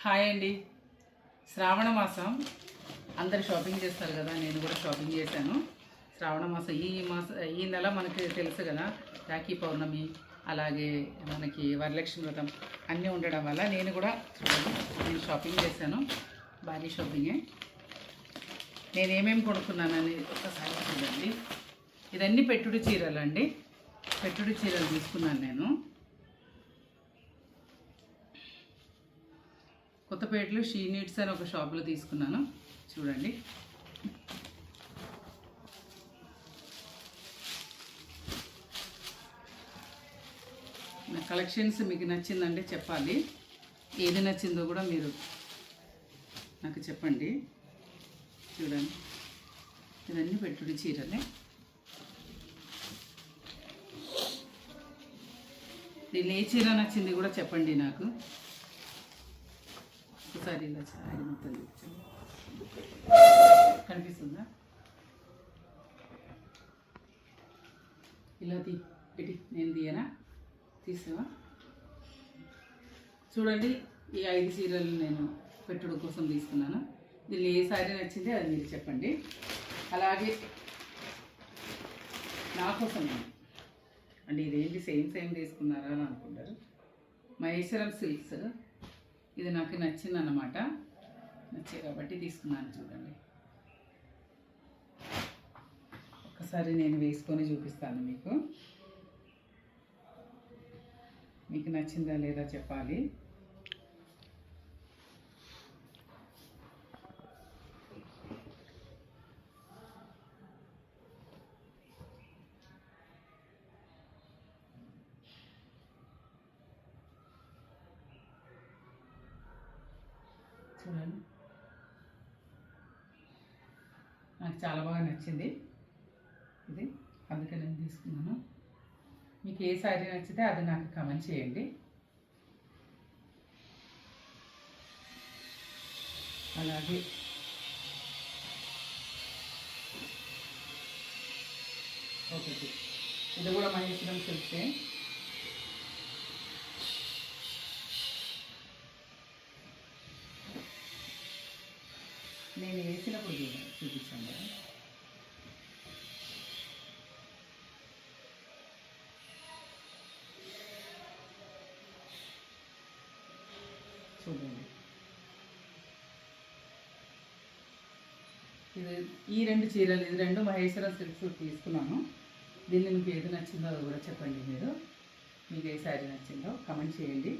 Hi అండి. శ్రావణ మాసం అందరు షాపింగ్ చేస్తారు కదా, నేను కూడా షాపింగ్ చేశాను. శ్రావణ మాసం ఈ నెల మనకి తెలుసు కదా, రాఖీ పౌర్ణమి అలాగే మనకి వరలక్ష్మి వ్రతం అన్నీ ఉండడం వల్ల నేను కూడా నేను షాపింగ్ చేశాను. భారీ షాపింగే. నేను ఏమేమి కొనుక్కున్నానని ఒకసారి చూడండి. ఇదన్నీ పెట్టుడు చీరలు అండి. పెట్టుడు చీరలు తీసుకున్నాను నేను. కొత్తపేటలో షీ నీడ్స్ అని ఒక షాప్లో తీసుకున్నాను. చూడండి, నా కలెక్షన్స్ మీకు నచ్చిందంటే చెప్పాలి. ఏది నచ్చిందో కూడా మీరు నాకు చెప్పండి. చూడండి, ఇవన్నీ పెట్టుడి చీరలే. దీనిలో ఏ చీర నచ్చింది కూడా చెప్పండి నాకు. ఒకసారి ఇలా సారీ మొత్తం కనిపిస్తుందా? ఇలా పెట్టి నేను తీయనా? తీసావా? చూడండి, ఈ 5 చీరలు నేను పెట్టుడు కోసం తీసుకున్నాను. దీనిలో ఏ సారీ నచ్చింది అది మీరు చెప్పండి. అలాగే నా కోసం అంటే ఇదేంటి సేమ్ తీసుకున్నారా అని అనుకుంటారు. మహేశ్వరం సిల్క్స్, ఇది నాకు నచ్చిందన్నమాట. నచ్చే కాబట్టి తీసుకున్నాను. చూడండి, ఒకసారి నేను వేసుకొని చూపిస్తాను మీకు. మీకు నచ్చిందా లేదా చెప్పాలి. చూడండి, నాకు చాలా బాగా నచ్చింది ఇది, అందుకే నేను తీసుకున్నాను. మీకు ఏ శారీ నచ్చితే అది నాకు కామెంట్ చేయండి. అలాగే ఒకటి ఇది కూడా మహేశ్వరం సిల్క్సే. నేను వేసినప్పుడు చూపించాను కదా. చూడండి, ఈ 2 చీరలు, ఇది 2 మహేశ్వరం సిల్క్స్ తీసుకున్నాను. దీన్ని మీకు ఏది నచ్చిందో అది కూడా చెప్పండి. మీకు ఏ శారీ నచ్చిందో కామెంట్ చేయండి.